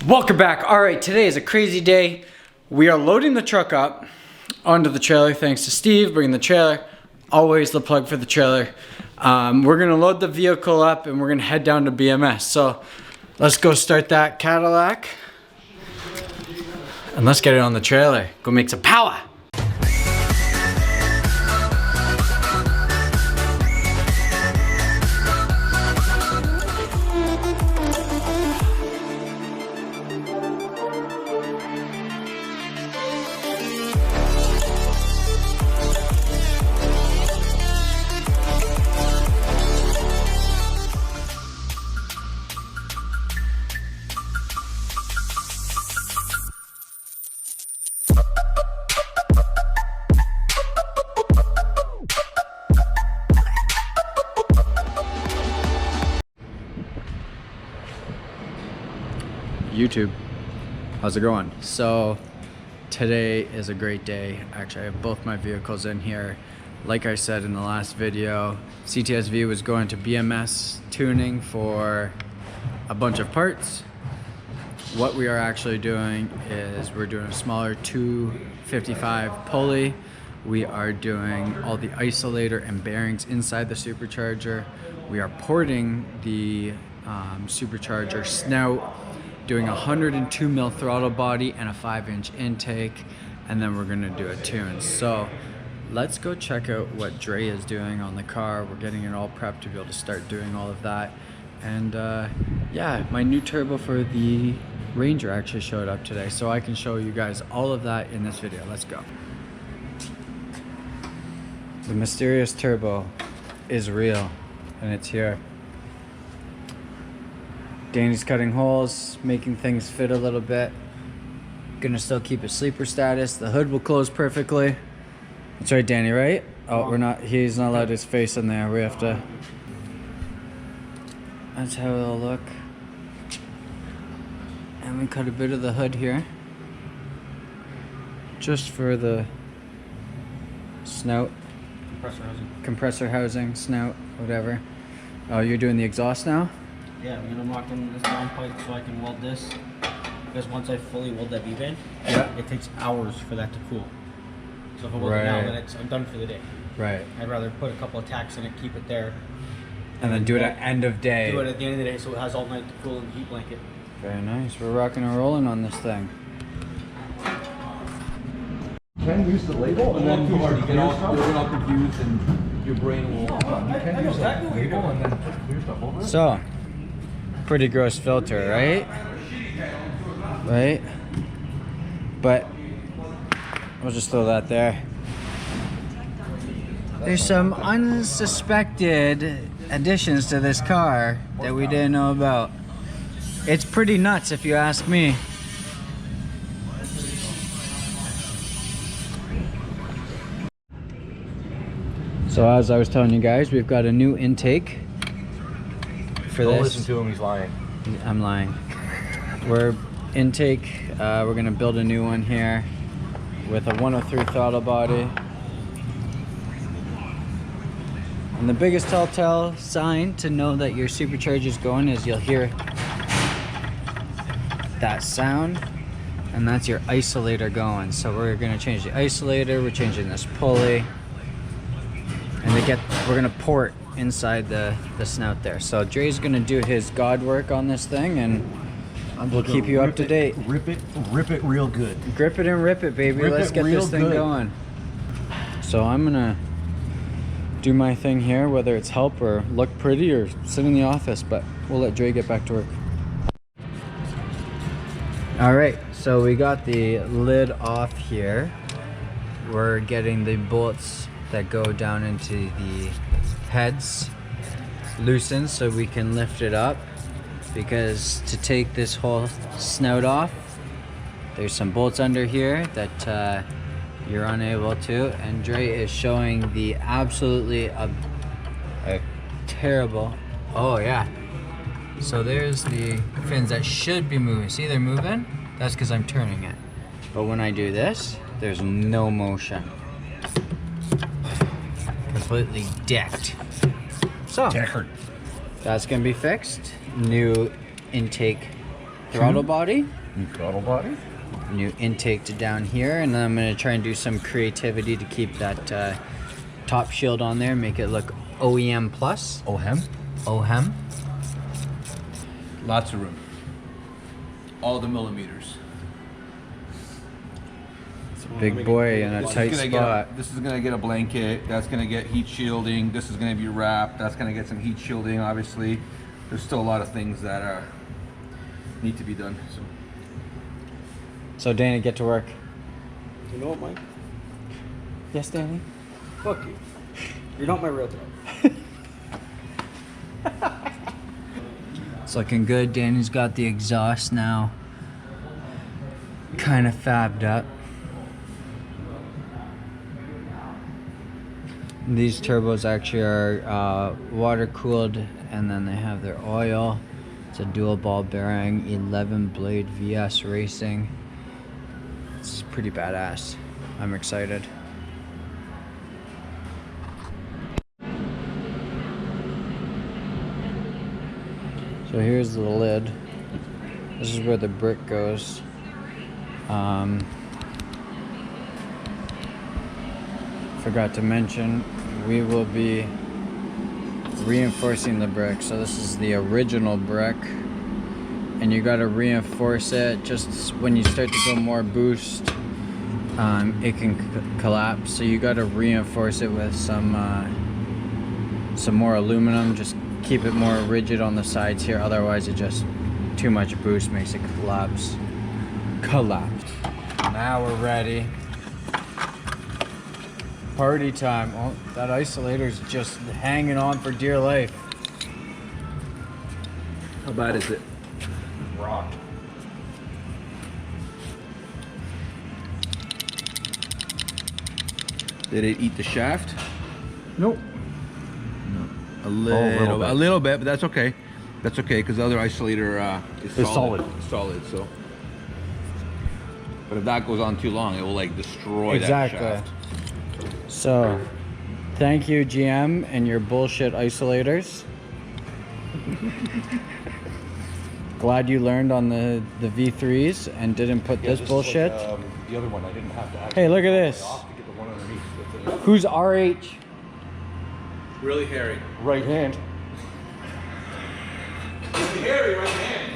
Welcome back. All right, today is a crazy day. We are loading the truck up onto the trailer thanks to Steve bringing the trailer. Always the plug for the trailer. We're gonna load the vehicle up and we're gonna head down to BMS. So let's go start that Cadillac and let's get it on the trailer. Go make some power. YouTube, how's it going? So today is a great day. Actually, I have both my vehicles in here. Like I said in the last video, CTSV was going to BMS tuning for a bunch of parts. What we are actually doing is we're doing a smaller 255 pulley. We are doing all the isolator and bearings inside the supercharger. We are porting the supercharger snout, doing a 102 mil throttle body and a 5-inch intake, and then we're gonna do a tune. So let's go check out what Dre is doing on the car. We're getting it all prepped to be able to start doing all of that. And yeah, my new turbo for the Ranger actually showed up today, so I can show you guys all of that in this video. Let's go. The mysterious turbo is real and it's here. Danny's cutting holes, making things fit a little bit. Gonna still keep it sleeper status. The hood will close perfectly. That's right, Danny, right? Oh, we're not, he's not allowed his face in there. We have to. That's how it'll look. And we cut a bit of the hood here. Just for the snout. Compressor housing, snout, whatever. Oh, you're doing the exhaust now? Yeah, I'm gonna lock in this down pipe so I can weld this. Because once I fully weld that V-band, it takes hours for that to cool. So if I weld it now, then I'm done for the day. Right. I'd rather put a couple of tacks in it, keep it there. And then do it at end of day. Do it at the end of the day so it has all night to cool in the heat blanket. Very nice. We're rocking and rolling on this thing. You can use the label and then you get all confused and your brain will... You can use the label and then put clear stuff over it. So, pretty gross filter, right? Right? But we'll just throw that there. There's some unsuspected additions to this car that we didn't know about. It's pretty nuts if you ask me. So as I was telling you guys, we've got a new intake for this. Don't listen to him, he's lying. I'm lying. We're intake, we're gonna build a new one here with a 103 throttle body. And the biggest telltale sign to know that your supercharger's going is you'll hear that sound, and that's your isolator going. So we're gonna change the isolator, we're changing this pulley, and we're gonna port inside the snout there. So Dre's gonna do his God work on this thing, and we'll keep you up to date. Rip it real good. Grip it and rip it, baby. Let's get this thing going. So I'm gonna do my thing here, whether it's help or look pretty or sit in the office, but we'll let Dre get back to work. All right, so we got the lid off here. We're getting the bolts that go down into the heads loosened so we can lift it up, because to take this whole snout off, there's some bolts under here that you're unable to, and Dre is showing the absolutely terrible. Oh yeah, so there's the fins that should be moving. See, they're moving. That's because I'm turning it, but when I do this, there's no motion. Completely decked. So that's gonna be fixed. New intake throttle body. New throttle body. New intake to down here, and then I'm going to try and do some creativity to keep that top shield on there, make it look OEM plus. OHEM. Lots of room. All the millimeters. It's a big boy in a tight spot. This is gonna get a blanket. That's gonna get heat shielding. This is gonna be wrapped. That's gonna get some heat shielding. Obviously, there's still a lot of things that need to be done. So Danny, get to work. You know what, Mike? Yes, Danny. Fuck you. You're not my real dad. It's looking good. Danny's got the exhaust now kind of fabbed up. These turbos actually are water cooled, and then they have their oil. It's a dual ball bearing, 11 blade VS racing. It's pretty badass. I'm excited. So here's the lid. This is where the brick goes. Forgot to mention, we will be reinforcing the brick. So this is the original brick, and you got to reinforce it. Just when you start to go more boost, it can collapse. So you got to reinforce it with some more aluminum. Just keep it more rigid on the sides here, otherwise it just too much boost makes it collapse. Now we're ready. Party time. Oh, that isolator's just hanging on for dear life. How bad is it? Rock. Did it eat the shaft? Nope. A little bit, but that's okay. That's okay, because the other isolator is solid. Solid, so. But if that goes on too long, it will like destroy that shaft. So, thank you GM and your bullshit isolators. Glad you learned on the V3s and didn't put this bullshit. Like, the other one I didn't have to actually hey, look at this. to get the one underneath. Who's RH? Really hairy. Right hand. Really hairy right hand.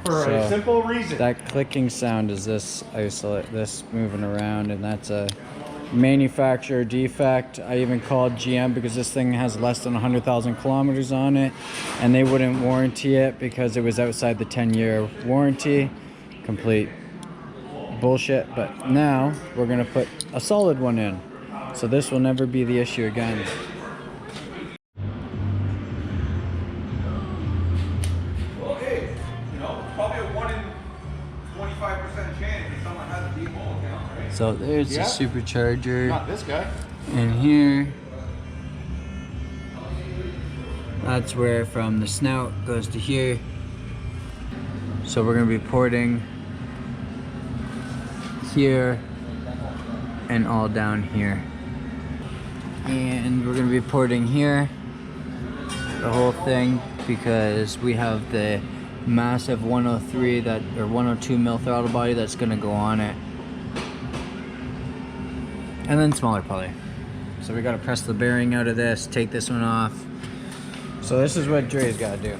For a simple reason. That clicking sound is this isolate, this moving around, and that's a manufacturer defect. I even called GM because this thing has less than 100,000 kilometers on it, and they wouldn't warranty it because it was outside the 10-year warranty. Complete bullshit. But now we're gonna put a solid one in, so this will never be the issue again. Well, hey, you know, probably a 1 in 25% chance that someone has a BMO account, right? So there's the Yeah. supercharger Not this guy. in here. That's where from the snout goes to here. So we're gonna be porting here and all down here. And we're gonna be porting here, the whole thing, because we have the massive 103 or 102 mil throttle body that's gonna go on it. And then smaller pulley. So we gotta press the bearing out of this, take this one off. So this is what Dre's gotta do.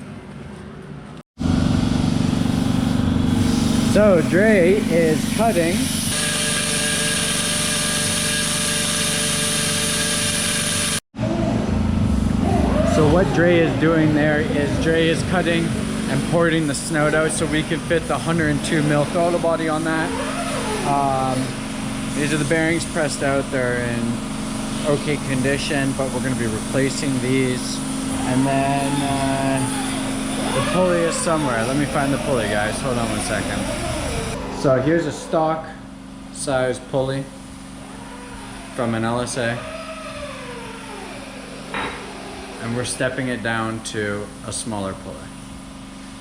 So Dre is cutting. So what Dre is doing there is Dre is cutting and porting the snout out so we can fit the 102 mil throttle body on that. These are the bearings pressed out. They're in okay condition, but we're going to be replacing these. And then the pulley is somewhere. Let me find the pulley, guys. Hold on one second. So here's a stock size pulley from an LSA. And we're stepping it down to a smaller pulley.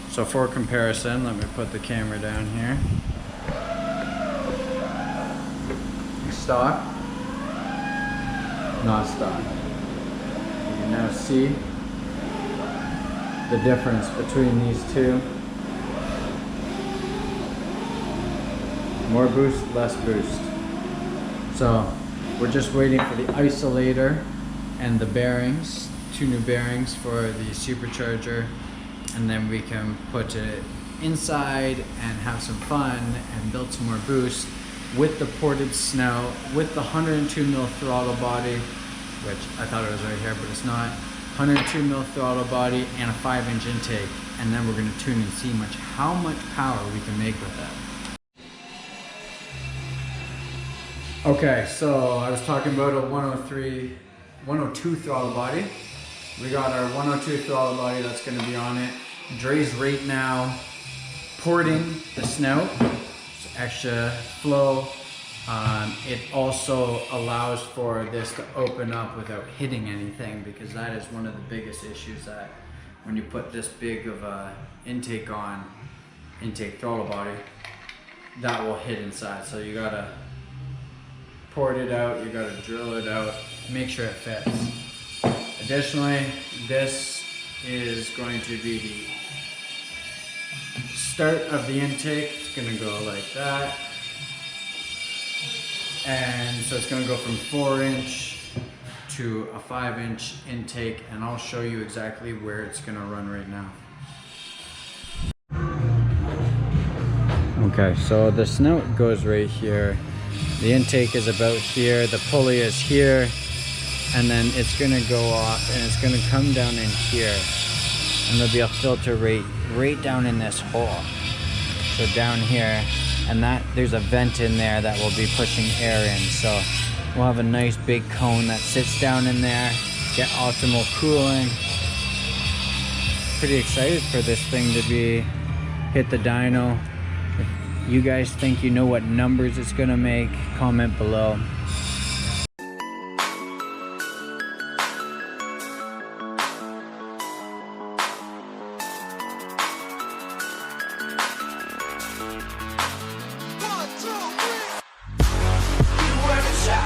So for comparison, let me put the camera down here. Stock, not stock. You can now see the difference between these two. More boost, less boost. So we're just waiting for the isolator and the bearings, 2 new bearings for the supercharger, and then we can put it inside and have some fun and build some more boost with the ported snout, with the 102 mil throttle body, which I thought it was right here, but it's not. 102 mil throttle body and a 5-inch intake, and then we're going to tune and see how much power we can make with that. Okay, so I was talking about a 102 throttle body. We got our 102 throttle body that's going to be on it. Dre's right now porting the snout, so extra flow. It also allows for this to open up without hitting anything, because that is one of the biggest issues, that when you put this big of a intake throttle body, that will hit inside. So you gotta port it out, you gotta drill it out, make sure it fits. Additionally, this is going to be the start of the intake. It's gonna go like that. And so it's gonna go from 4-inch to a 5-inch intake, and I'll show you exactly where it's gonna run right now. Okay, so the snout goes right here. The intake is about here, the pulley is here, and then it's gonna go off and it's gonna come down in here. And there'll be a filter right down in this hole. So down here, and there's a vent in there that will be pushing air in. So we'll have a nice big cone that sits down in there, get optimal cooling. Pretty excited for this thing to hit the dyno. If you guys think you know what numbers it's gonna make, comment below.